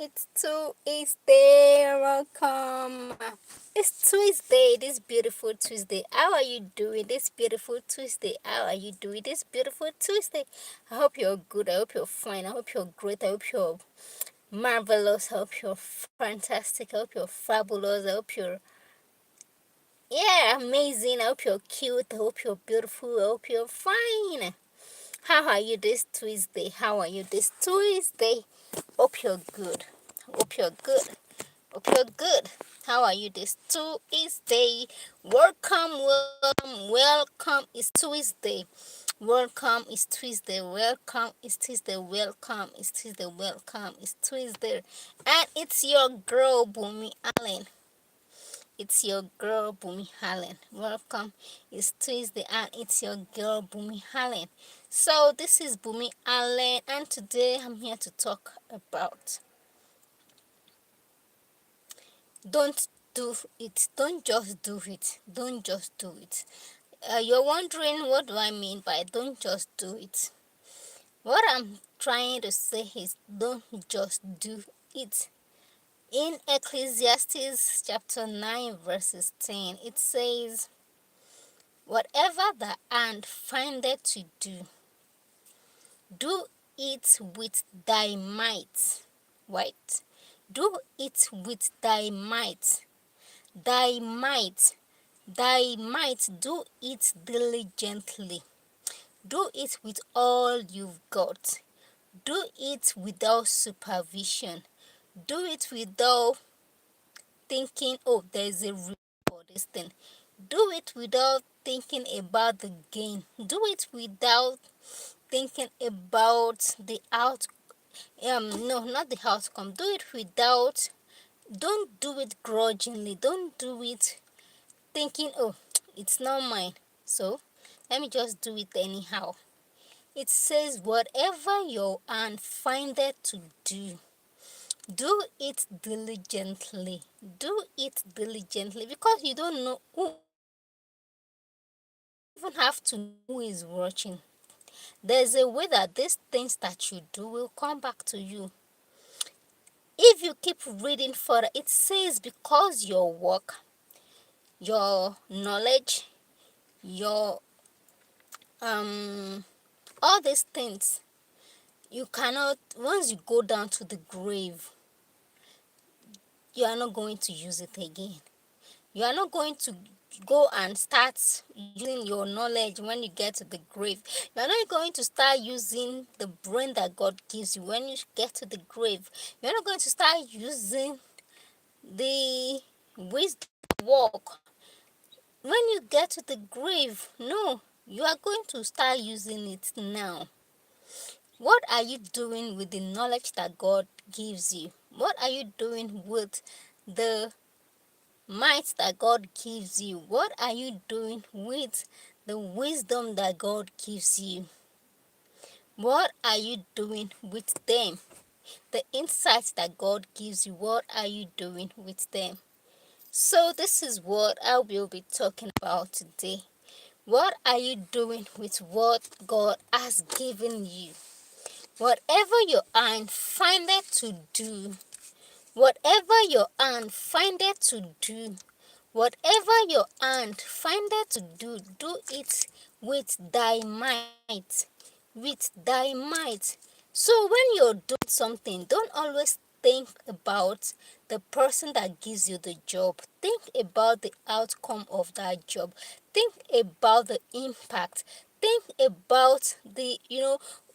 It's Tuesday. Welcome. It's Tuesday. This beautiful Tuesday. How are you doing? This beautiful Tuesday. How are you doing? This beautiful Tuesday. I hope you're good. I hope you're fine. I hope you're great. I hope you're marvelous. I hope you're fantastic. I hope you're fabulous. I hope you're amazing. I hope you're cute. I hope you're beautiful. I hope you're fine. How are you this Tuesday? How are you this Tuesday? Hope you're good. Hope you're good. Hope you're good. How are you this Tuesday? Welcome. It's Tuesday. Welcome. It's Tuesday. Welcome. It's Tuesday. Welcome. It's Tuesday. Welcome. It's Tuesday. And it's your girl, Bumi Allen. It's your girl, Bumi Allen. Welcome. It's Tuesday and it's your girl, Bumi Allen. So, this is Bumi Allen, and today I'm here to talk about don't do it. Don't just do it. Don't just do it. You're wondering, what do I mean by don't just do it? What I'm trying to say is don't just do it. In Ecclesiastes chapter 9, verses 10, it says, whatever the hand findeth to do, do it with thy might. Right? Do it with thy might. Thy might. Thy might. Do it diligently. Do it with all you've got. Do it without supervision. Do it without thinking, oh, there's a reward for this thing. Do it without thinking about the gain. Do it without thinking about the out no, not the outcome. Do it without, don't do it grudgingly. Don't do it thinking, oh, it's not mine, so let me just do it anyhow. It says, whatever your hand findeth to do, do it diligently. Do it diligently, because you don't know who, you even have to know who is watching. There's a way that these things that you do will come back to you. If you keep reading further, it says, because your work, your knowledge, your all these things, you cannot, once you go down to the grave, you are not going to use it again. You are not going to go and start using your knowledge when you get to the grave. You are not going to start using the brain that God gives you when you get to the grave. You're not going to start using the wisdom walk when you get to the grave. No, you are going to start using it now. What are you doing with the knowledge that God gives you? What are you doing with the might that God gives you? What are you doing with the wisdom that God gives you? What are you doing with them? The insights that God gives you, what are you doing with them? So this is what I will be talking about today. What are you doing with what God has given you? Whatever your hand findeth to do, whatever your hand findeth to do, whatever your hand findeth to do, do it with thy might. With thy might. So when you're doing something, don't always think about the person that gives you the job. Think about the outcome of that job. Think about the impact. Think about the,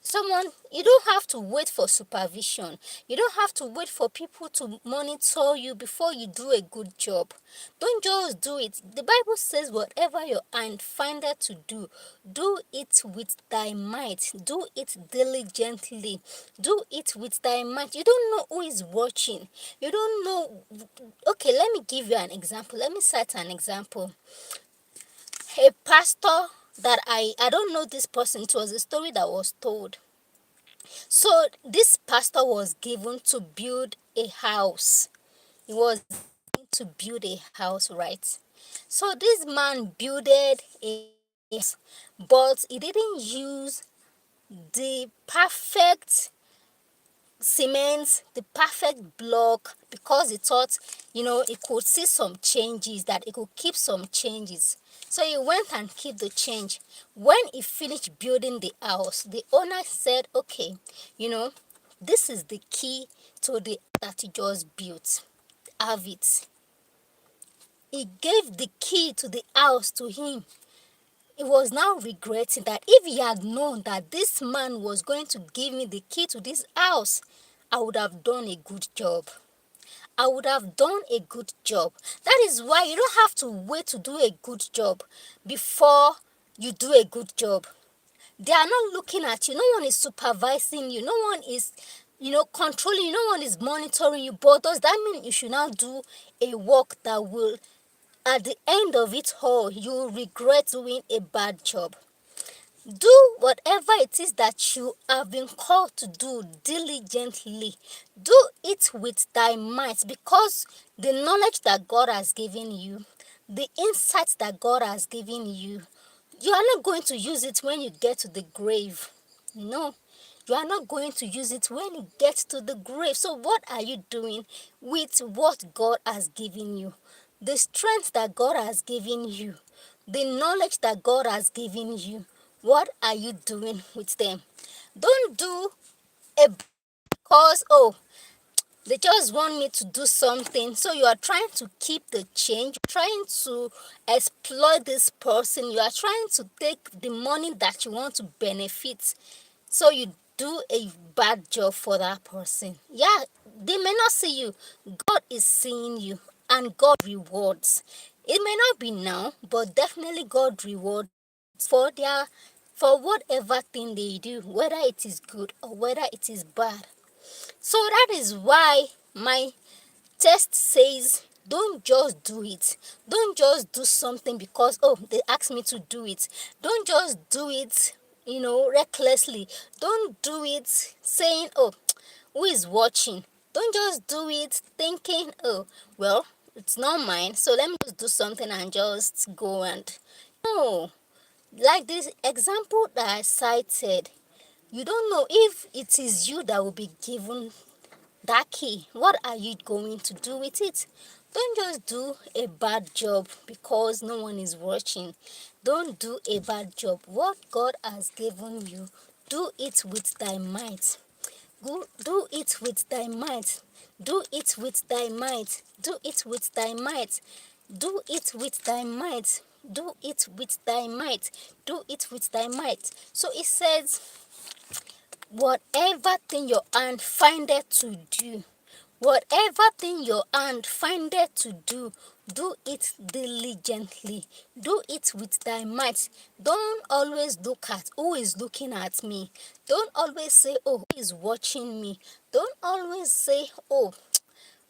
someone, you don't have to wait for supervision. You don't have to wait for people to monitor you before you do a good job. Don't just do it. The Bible says, whatever your hand findeth to do, do it with thy might. Do it diligently. Do it with thy might. You don't know who is watching. You don't know. Okay, let me give you an example. Let me cite an example. A pastor that I don't know this person. It was a story that was told. So this pastor was given to build a house. He was to build a house, right? So this man builded a house, but he didn't use the perfect cement, the perfect block, because he thought, he could see some changes, that he could keep some changes. So he went and keep the change. When he finished building the house, the owner said, okay, you know, this is the key to the that he just built. Have it. He gave the key to the house to him. He was now regretting that if he had known that this man was going to give me the key to this house, I would have done a good job. I would have done a good job. That is why you don't have to wait to do a good job before you do a good job. They are not looking at you. No one is supervising you. No one is, controlling you. No one is monitoring you. But does that mean you should now do a work that will, at the end of it all, you will regret doing a bad job? Do whatever it is that you have been called to do diligently. Do it with thy might, because the knowledge that God has given you, the insights that God has given you, you are not going to use it when you get to the grave. No, you are not going to use it when you get to the grave. So what are you doing with what God has given you? The strength that God has given you, the knowledge that God has given you, what are you doing with them? Don't do a because, oh, they just want me to do something. So you are trying to keep the change, trying to exploit this person. You are trying to take the money that you want to benefit. So you do a bad job for that person. Yeah, they may not see you. God is seeing you, and God rewards. It may not be now, but definitely God rewards for whatever thing they do, whether it is good or whether it is bad. So that is why my test says, don't just do it. Don't just do something because, oh, they asked me to do it. Don't just do it, recklessly. Don't do it saying, oh, who is watching? Don't just do it thinking, oh, well, it's not mine, so let me just do something and just go and. No, like this example that I cited, you don't know if it is you that will be given that key. What are you going to do with it? Don't just do a bad job because no one is watching. Don't do a bad job. What God has given you, do it with thy might. Go, do it with thy might. Do it with thy might. Do it with thy might. Do it with thy might. Do it with thy might. Do it with thy might. So it says, whatever thing your hand findeth to do, whatever thing your hand findeth to do, do it diligently. Do it with thy might. Don't always look at who is looking at me. Don't always say, oh, who is watching me. Don't always say, oh,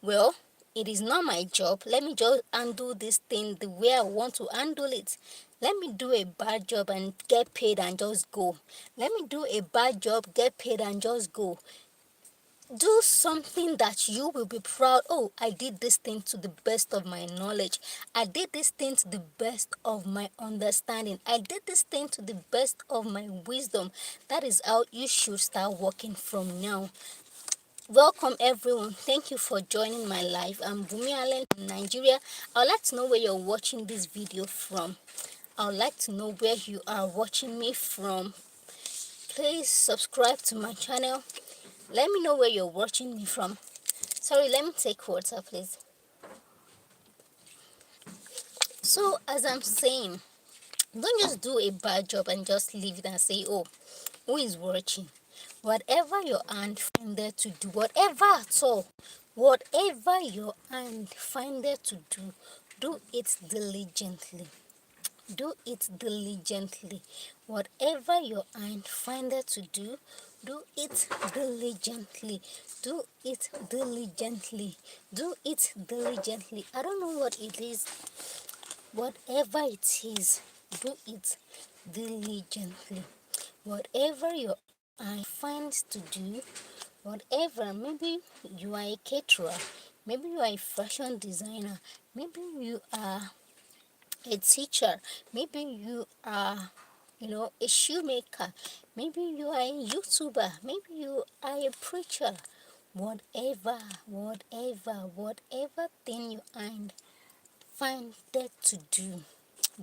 well, it is not my job. Let me just handle this thing the way I want to handle it. Let me do a bad job and get paid and just go. Let me do a bad job, get paid and just go. Do something that you will be proud. Oh, I did this thing to the best of my knowledge. I did this thing to the best of my understanding. I did this thing to the best of my wisdom. That is how you should start working from now. Welcome everyone. Thank you for joining my live. I'm Bumi Allen from Nigeria. I would like to know where you're watching this video from. I would like to know where you are watching me from. Please subscribe to my channel. Let me know where you're watching me from. Sorry, let me take water, please. So, as I'm saying, don't just do a bad job and just leave it and say, oh, who is watching? Whatever your hand find there to do, whatever at all, whatever your hand find there to do it diligently. Do it diligently. Whatever your hand findeth to do it diligently. Do it diligently. Do it diligently. I don't know what it is. Whatever it is, do it diligently. Whatever your hand finds to do, whatever, maybe you are a caterer, maybe you are a fashion designer, maybe you are a teacher, maybe you are, a shoemaker, maybe you are a YouTuber, maybe you are a preacher, Whatever thing you find that to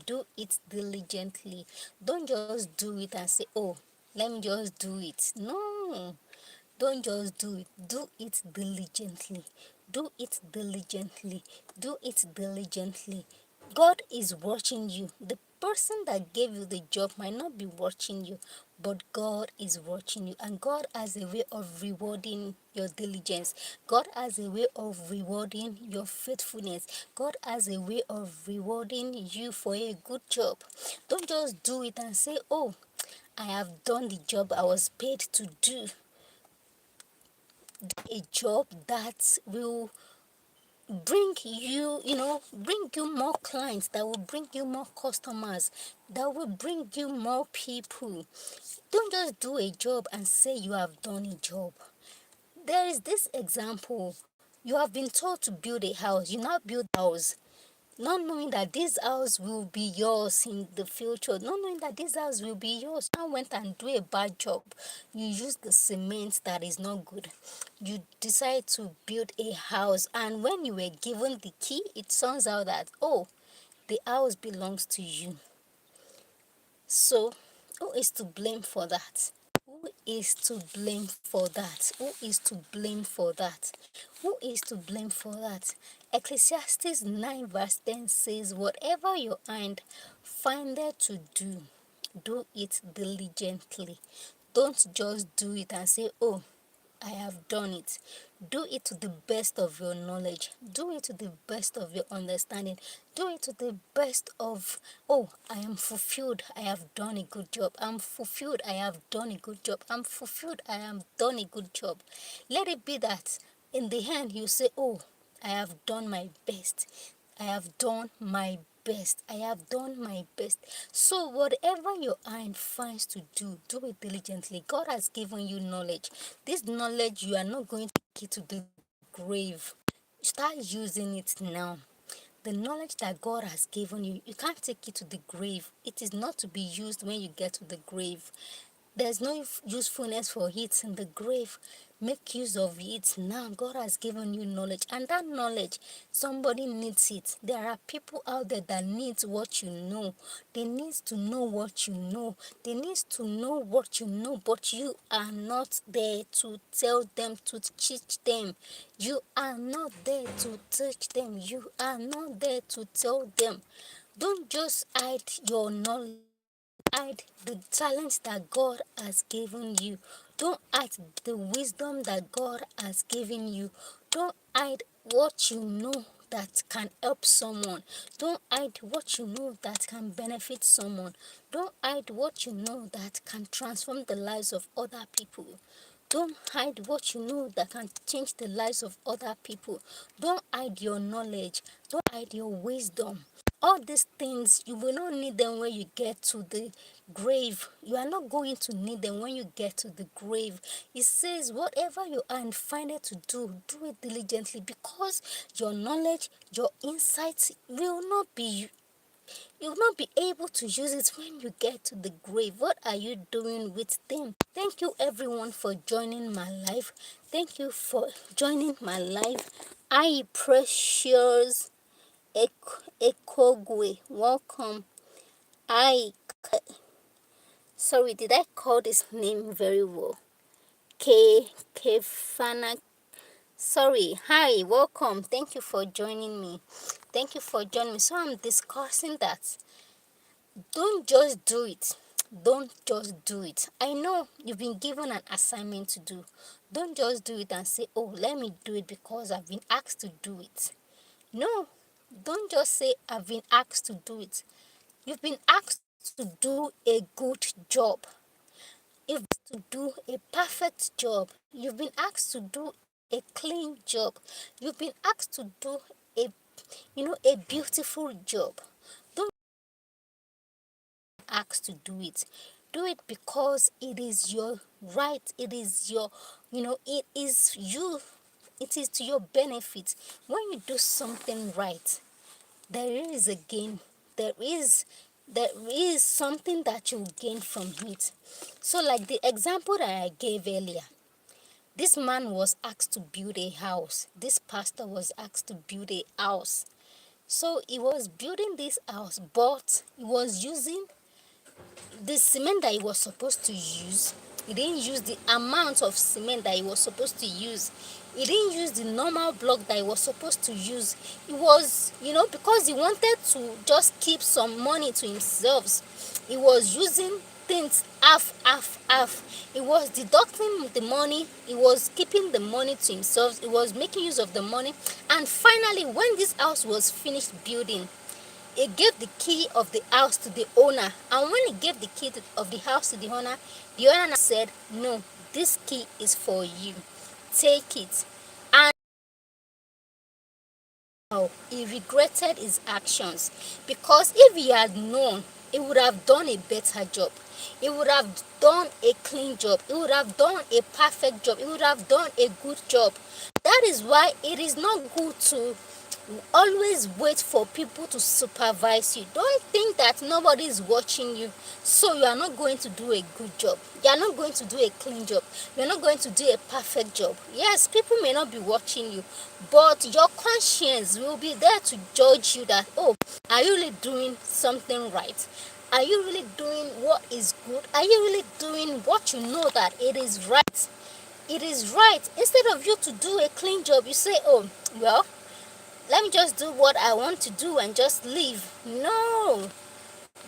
do it diligently. Don't just do it and say, oh, let me just do it. No, don't just do it. Do it diligently. Do it diligently. Do it diligently. God is watching you. The person that gave you the job might not be watching you, but God is watching you. And God has a way of rewarding your diligence. God has a way of rewarding your faithfulness. God has a way of rewarding you for a good job. Don't just do it and say, oh, I have done the job I was paid to do. A job that will bring you more clients, that will bring you more customers, that will bring you more people. Don't just do a job and say you have done a job. There is this example. You have been told to build a house. You now build a house, not knowing that this house will be yours in the future, not knowing that this house will be yours. Now went and do a bad job. You use the cement that is not good. You decide to build a house, and when you were given the key, it turns out that, oh, the house belongs to you. So who is to blame for that? Who is to blame for that? Who is to blame for that? Who is to blame for that? Ecclesiastes 9 verse 10 says, whatever your hand findeth to do it diligently. Don't just do it and say, oh, I have done it. Do it to the best of your knowledge. Do it to the best of your understanding. Do it to the best of, oh, I am fulfilled. I have done a good job. I'm fulfilled. I have done a good job. I'm fulfilled. I have done a good job. Let it be that in the end you say, oh, I have done my best. I have done my best. I have done my best. So whatever your hand finds to do it diligently. God has given you knowledge. This knowledge, you are not going to take it to the grave. Start using it now. The knowledge that God has given you, you can't take it to the grave. It is not to be used when you get to the grave. There's no usefulness for it in the grave. Make use of it now. God has given you knowledge, and that knowledge, somebody needs it. There are people out there that need what you know. They need to know what you know. They need to know what you know, but you are not there to tell them, to teach them. You are not there to teach them. You are not there to tell them. Don't just hide your knowledge. Hide the talents that God has given you. Don't hide the wisdom that God has given you. Don't hide what you know that can help someone. Don't hide what you know that can benefit someone. Don't hide what you know that can transform the lives of other people. Don't hide what you know that can change the lives of other people. Don't hide your knowledge. Don't hide your wisdom. All these things, you will not need them when you get to the grave. You are not going to need them when you get to the grave. It says, whatever you are and find it to do it diligently, because your knowledge, your insights will not be, you will not be able to use it when you get to the grave. What are you doing with them? Thank you everyone for joining my life. Thank you for joining my life. I precious Ekogwe, welcome. I sorry, did I call this name very well? Kefana. Sorry. Hi, welcome. Thank you for joining me. Thank you for joining me. So I'm discussing that. Don't just do it. Don't just do it. I know you've been given an assignment to do. Don't just do it and say, oh, let me do it because I've been asked to do it. No, don't just say, I've been asked to do it. You've been asked to do a good job. You've been asked to do a perfect job. You've been asked to do a clean job. You've been asked to do a a beautiful job. Don't be asked to do it. Do it because it is your right. It is your, it is you. It is to your benefit. When you do something right, there is a gain. There is something that you gain from it. So like the example that I gave earlier, This man was asked to build a house. This pastor was asked to build a house. So he was building this house, but he was using the cement that he was supposed to use. He didn't use the amount of cement that he was supposed to use. He didn't use the normal block that he was supposed to use. He was, because he wanted to just keep some money to himself, he was using things half, half, half. He was deducting the money, he was keeping the money to himself, he was making use of the money. And finally, when this house was finished building, he gave the key of the house to the owner. And when he gave the key of the house to the owner said, "No, this key is for you. Take it." And now he regretted his actions, because if he had known, he would have done a better job. He would have done a clean job. He would have done a perfect job. He would have done a good job. That is why it is not good to always wait for people to supervise you. Don't think that nobody is watching you, so you are not going to do a good job. You are not going to do a clean job. You are not going to do a perfect job. Yes, people may not be watching you, but your conscience will be there to judge you that, oh, are you really doing something right? Are you really doing what is good? Are you really doing what you know that it is right? It is right. Instead of you to do a clean job, you say, oh, well, let me just do what I want to do and just leave. No,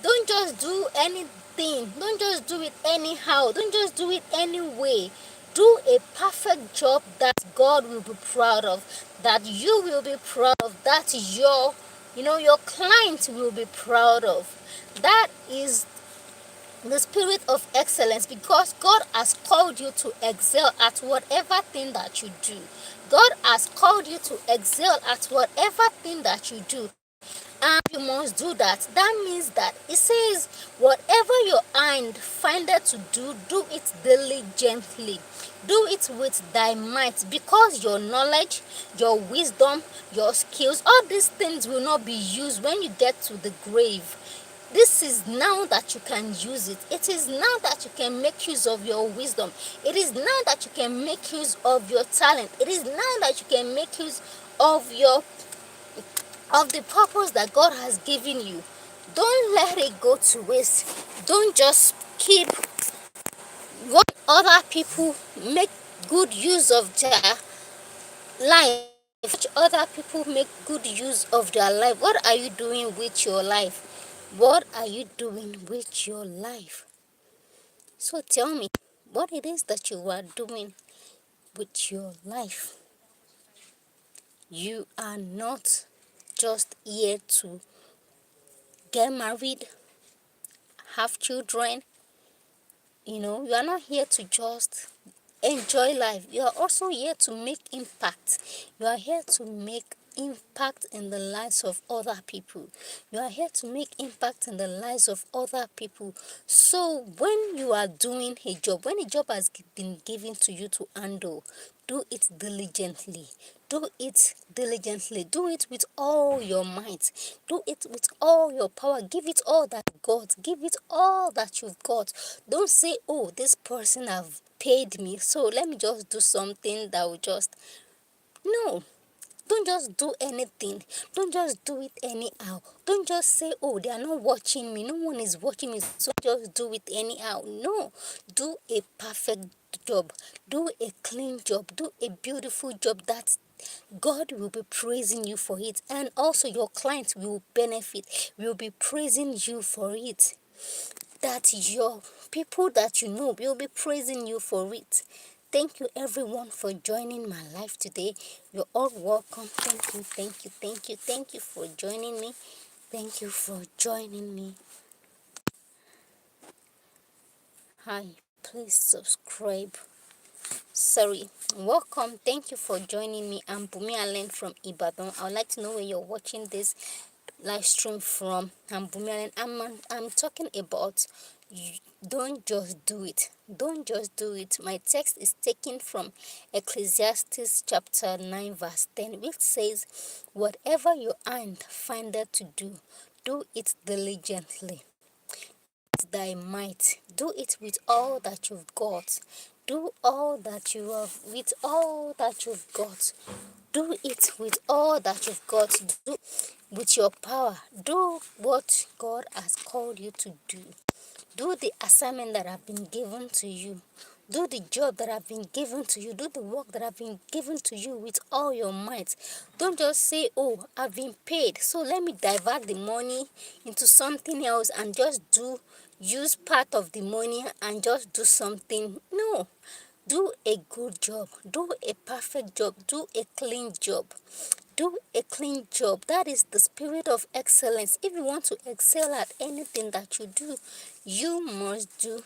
don't just do anything. Don't just do it anyhow. Don't just do it anyway. Do a perfect job that God will be proud of, that you will be proud of, that your client will be proud of. That is the spirit of excellence, because God has called you to excel at whatever thing that you do. God has called you to excel at whatever thing that you do, and you must do that. That means that it says, whatever your hand findeth to do, do it diligently. Do it with thy might, because your knowledge, your wisdom, your skills, all these things will not be used when you get to the grave. This is now that you can use it. It is now that you can make use of your wisdom. It is now that you can make use of your talent. It is now that you can make use of the purpose that God has given you. Don't let it go to waste. Don't just keep what other people make good use of their life. Which other people make good use of their life. What are you doing with your life? What are you doing with your life? So tell me what it is that you are doing with your life. You are not just here to get married, have children. You are not here to just enjoy life. You are also here to make impact. You are here to make impact in the lives of other people. You are here to make impact in the lives of other people. So when you are doing a job, when a job has been given to you to handle, do it diligently. Do it diligently. Do it with all your might. Do it with all your power. Give it all that you got. Give it all that you've got. Don't say, oh, this person have paid me, so let me just do something that will just... No. Don't just do anything. Don't just do it anyhow. Don't just say, oh, they are not watching me. No one is watching me, so just do it anyhow. No. Do a perfect job. Do a clean job. Do a beautiful job that God will be praising you for it. And also your clients will benefit, will be praising you for it. That your people that you know will be praising you for it. Thank you everyone for joining my life today. You're all welcome. Thank you, thank you, thank you, thank you for joining me. Thank you for joining me. Hi, please subscribe. Sorry, welcome. Thank you for joining me. I'm Bumi Allen from Ibadan. I would like to know where you're watching this live stream from. I'm Bumi Allen. I'm talking about don't just do it. Don't just do it. My text is taken from Ecclesiastes chapter 9 verse 10, which says, whatever your hand findeth to do, do it diligently. Thy might. Do it with all that you've got. Do all that you have with all that you've got. Do it with all that you've got. Do with your power. Do what God has called you to do. Do the assignment that have been given to you. Do the job that have been given to you. Do the work that have been given to you with all your might. Don't just say, oh, I've been paid, so let me divert the money into something else and just use part of the money and just do something. No. Do a good job. Do a perfect job. Do a clean job. Do a clean job. That is the spirit of excellence. If you want to excel at anything that you do, you must do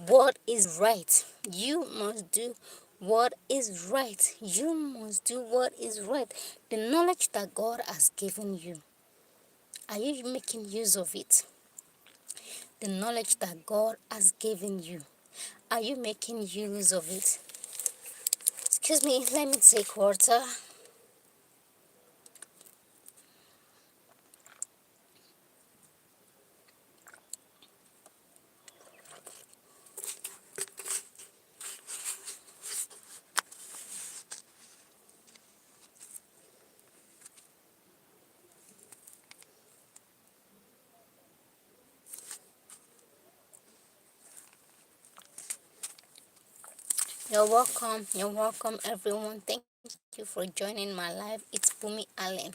what is right. You must do what is right. You must do what is right. The knowledge that God has given you, are you making use of it? The knowledge that God has given you, are you making use of it? Excuse me, let me take water. You're welcome. You're welcome, everyone. Thank you for joining my live. It's Bumi Allen.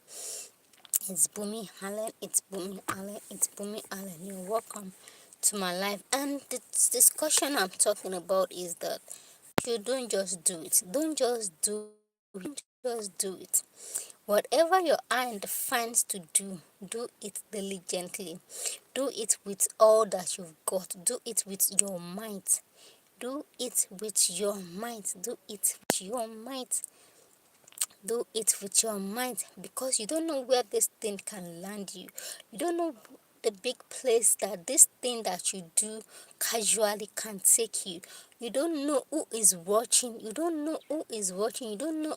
It's Bumi Allen. It's Bumi Allen. It's Bumi Allen. You're welcome to my live. And the discussion I'm talking about is that you don't just do it. Don't just do it. Don't just do it. Whatever your hand finds to do it diligently. Do it with all that you've got. Do it with your might. Do it with your might. Do it with your might. Do it with your might, because you don't know where this thing can land you. You don't know the big place that this thing that you do casually can take you. You don't know who is watching. You don't know who is watching. You don't know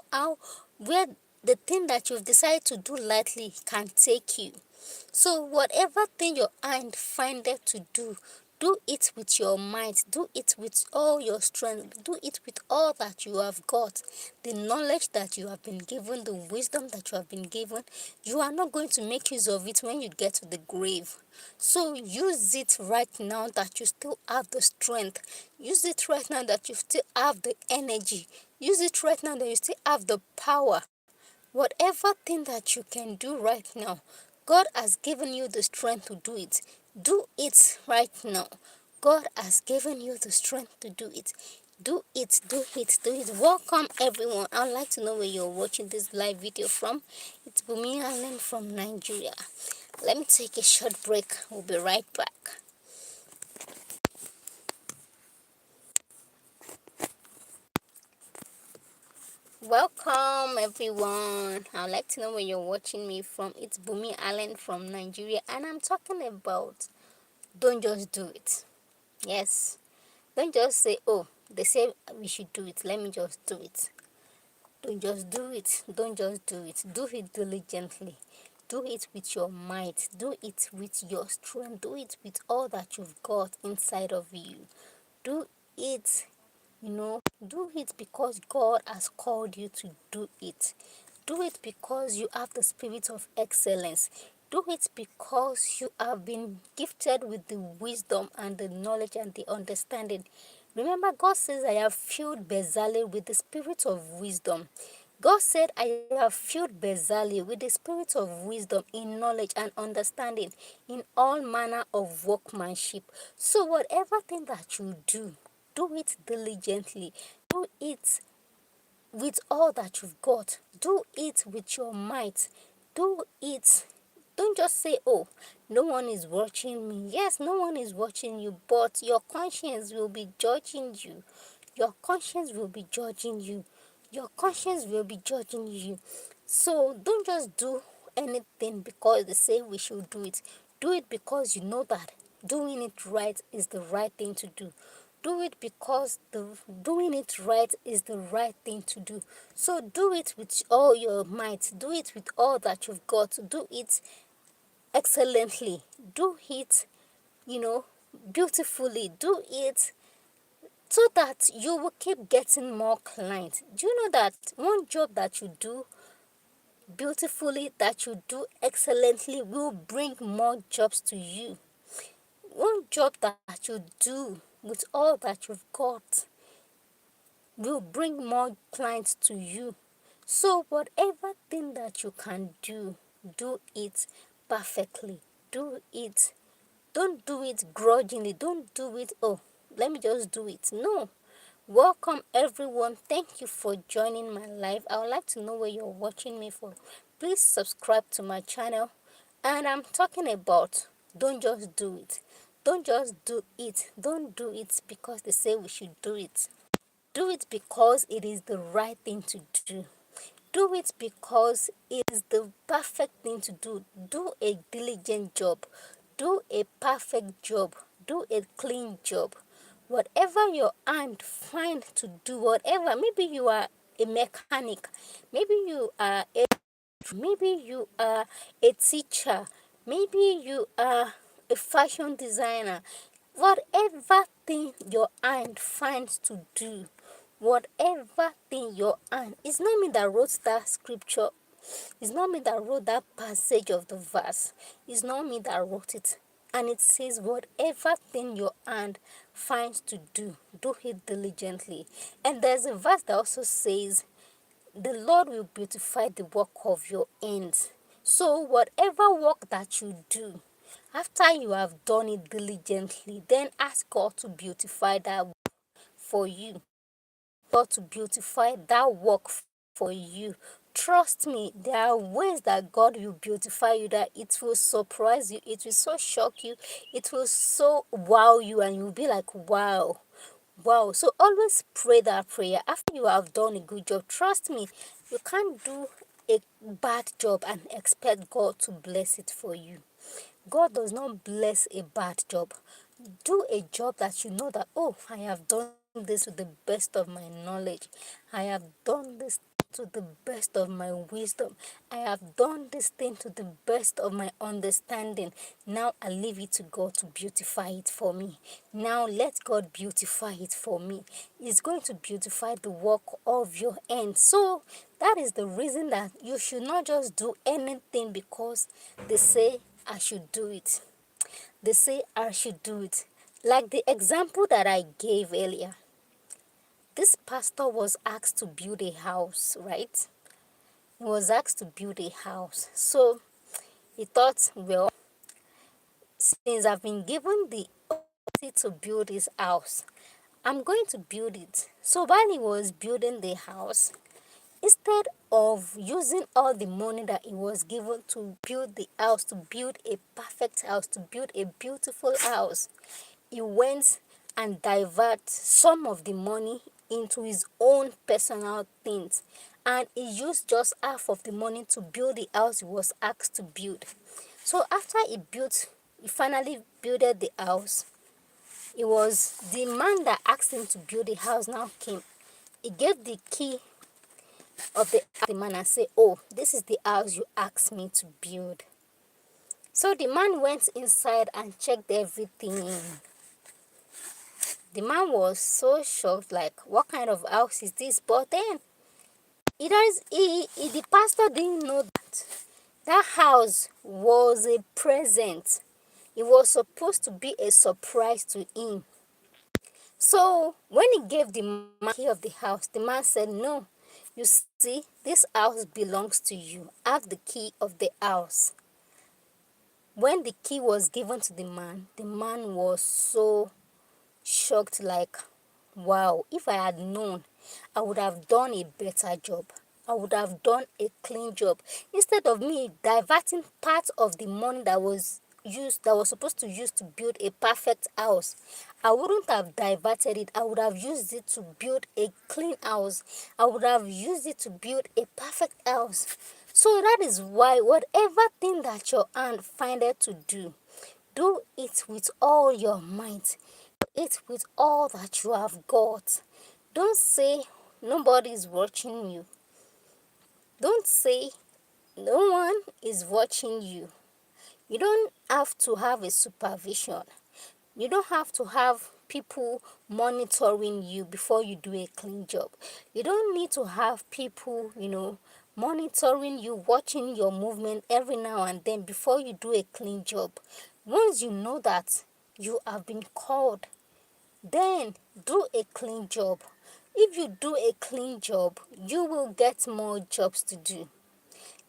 where the thing that you've decided to do lightly can take you. So whatever thing your hand findeth to do it with your might. Do it with all your strength. Do it with all that you have got. The knowledge that you have been given, the wisdom that you have been given, you are not going to make use of it when you get to the grave. So use it right now that you still have the strength. Use it right now that you still have the energy. Use it right now that you still have the power. Whatever thing that you can do right now, God has given you the strength to do it. Do it right now. God has given you the strength to do it. Do it, do it, do it. Welcome, everyone. I'd like to know where you're watching this live video from. It's Bumi Allen from Nigeria. Let me take a short break. We'll be right back. Welcome, everyone. I'd like to know where you're watching me from. It's Bumi Allen from Nigeria, and I'm talking about don't just do it. Yes, don't just say, oh, they say we should do it, let me just do it. Don't just do it. Don't just do it. Do it diligently. Do it with your might. Do it with your strength. Do it with all that you've got inside of you. Do it, do it because God has called you to do it. Do it because you have the spirit of excellence. Do it because you have been gifted with the wisdom and the knowledge and the understanding. Remember, God says, I have filled Bezalel with the spirit of wisdom. God said, I have filled Bezalel with the spirit of wisdom in knowledge and understanding in all manner of workmanship. So whatever thing that you do it diligently. Do it with all that you've got. Do it with your might. Do it. Don't just say, oh, no one is watching me. Yes, no one is watching you, but your conscience will be judging you. Your conscience will be judging you. Your conscience will be judging you. So don't just do anything because they say we should do it. Do it because you know that doing it right is the right thing to do. Do it because doing it right is the right thing to do. So do it with all your might. Do it with all that you've got. Do it excellently. Do it, beautifully. Do it so that you will keep getting more clients. Do you know that one job that you do beautifully, that you do excellently, will bring more jobs to you? One job that you do with all that you've got will bring more clients to you. So whatever thing that you can do it perfectly. Do it. Don't do it grudgingly. Don't do it, oh, let me just do it. No. Welcome everyone. Thank you for joining my live. I would like to know where you're watching me from. Please subscribe to my channel. And I'm talking about don't just do it. Don't just do it. Don't do it because they say we should do it. Do it because it is the right thing to do. Do it because it is the perfect thing to do. Do a diligent job. Do a perfect job. Do a clean job. Whatever your hand find to do, whatever, maybe you are a mechanic, maybe you are a teacher, maybe you are a fashion designer, whatever thing your hand finds to do, whatever thing your hand, it's not me that wrote that scripture, it's not me that wrote that passage of the verse, it's not me that wrote it. And it says, whatever thing your hand finds to do it diligently. And there's a verse that also says, the Lord will beautify the work of your hands. So whatever work that you do, after you have done it diligently, then ask God to beautify that for you. God to beautify that work for you. Trust me, there are ways that God will beautify you that it will surprise you, it will so shock you, it will so wow you, and you'll be like, wow. Wow. So always pray that prayer after you have done a good job. Trust me, you can't do a bad job and expect God to bless it for you. God does not bless a bad job. Do a job that you know that, oh, I have done this with the best of my knowledge. I have done this to the best of my wisdom. I have done this thing to the best of my understanding. Now I leave it to God to beautify it for me. Now let God beautify it for me. He's going to beautify the work of your hands. So that is the reason that you should not just do anything because they say I should do it. They say I should do it. Like the example that I gave earlier. This pastor was asked to build a house, right? He was asked to build a house. So he thought, well, since I've been given the opportunity to build this house, I'm going to build it. So while he was building the house, instead of using all the money that he was given to build the house, to build a perfect house, to build a beautiful house, he went and divert some of the money into his own personal things. And he used just half of the money to build the house he was asked to build. So after he finally built the house, it was the man that asked him to build the house now came. He gave the key of the man and said, oh, this is the house you asked me to build. So the man went inside and checked everything. The man was so shocked, like, what kind of house is this? But then the pastor didn't know that that house was a present. It was supposed to be a surprise to him. So when he gave the man key of the house, the man said, no, you see, this house belongs to you. Have the key of the house. When the key was given to the man was so shocked, like, wow, if I had known, I would have done a better job. I would have done a clean job. Instead of me diverting part of the money that was supposed to use to build a perfect house, I wouldn't have diverted it. I would have used it to build a clean house. I would have used it to build a perfect house. So that is why whatever thing that your hand findeth to do it with all your might. Do it with all that you have got. Don't say nobody is watching you. Don't say no one is watching you. You don't have to have a supervision. You don't have to have people monitoring you before you do a clean job. You don't need to have people, monitoring you, watching your movement every now and then before you do a clean job. Once you know that you have been called, then do a clean job. If you do a clean job, you will get more jobs to do.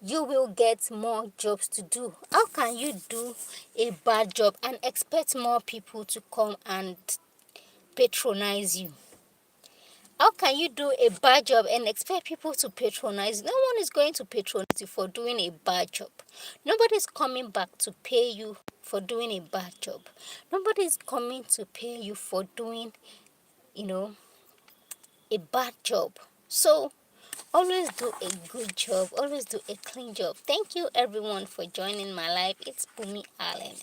You will get more jobs to do. How can you do a bad job and expect more people to come and patronize you? How can you do a bad job and expect people to patronize you? No one is going to patronize you for doing a bad job. Nobody's coming back to pay you for doing a bad job. Nobody's coming to pay you for doing, you know, a bad job. So always do a good job. Always do a clean job. Thank you everyone for joining my live. It's Bumi Allen.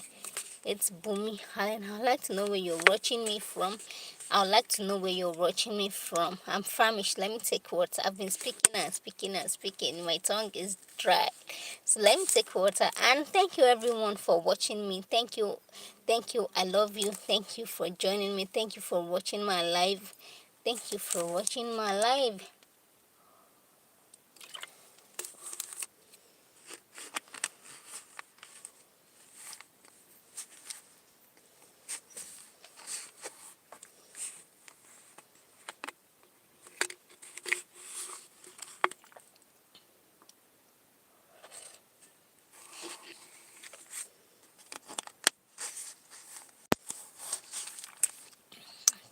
It's Bumi Allen. I'd like to know where you're watching me from. I would like to know where you're watching me from. I'm famished. Let me take water. I've been speaking and speaking and speaking. My tongue is dry. So let me take water. And thank you everyone for watching me. Thank you. Thank you. I love you. Thank you for joining me. Thank you for watching my live. Thank you for watching my live.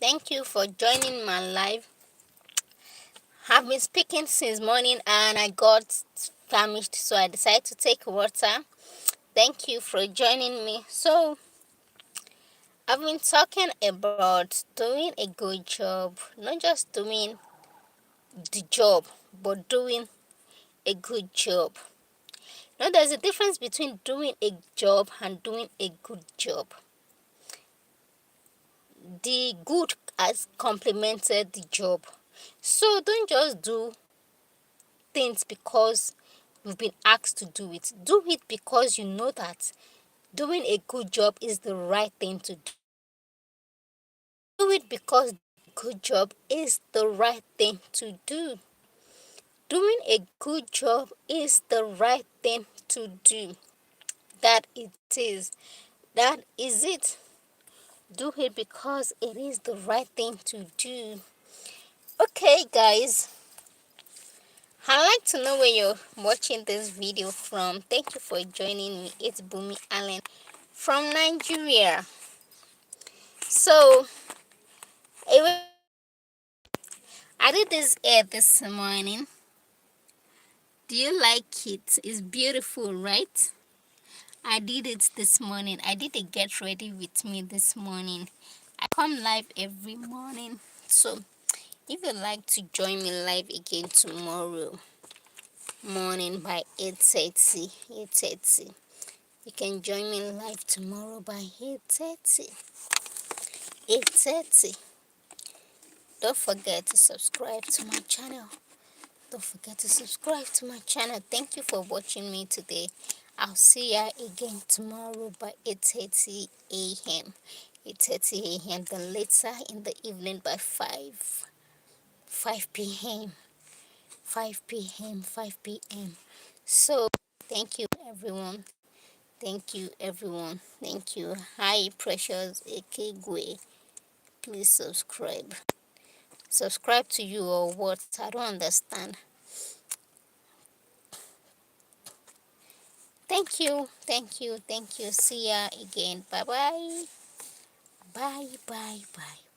Thank you for joining my live. I've been speaking since morning and I got famished, so I decided to take water. Thank you for joining me. So, I've been talking about doing a good job, not just doing the job, but doing a good job. Now, there's a difference between doing a job and doing a good job. The good has complemented the job. So, don't just do things because you've been asked to do it. Do it because you know that doing a good job is the right thing to do. Do it because a good job is the right thing to do. Doing a good job is the right thing to do. That it is. That is it. Do it because it is the right thing to do. Okay, guys. I'd like to know where you're watching this video from. Thank you for joining me. It's Bumi Allen from Nigeria. So, I did this hair this morning. Do you like it? It's beautiful, right? I did it this morning. I did a get ready with me this morning. I come live every morning. So, if you'd like to join me live again tomorrow morning by 8:30, you can join me live tomorrow by 8:30. 8:30. Don't forget to subscribe to my channel. Don't forget to subscribe to my channel. Thank you for watching me today. I'll see ya again tomorrow by 8:30 a.m. 8:30 a.m. Then later in the evening by 5 p.m. 5 p.m. 5 p.m. So thank you everyone. Thank you everyone. Thank you. Hi Precious Ekegwe. Please subscribe. Subscribe to you or what? I don't understand. Thank you. Thank you. Thank you. See ya again. Bye bye. Bye bye bye.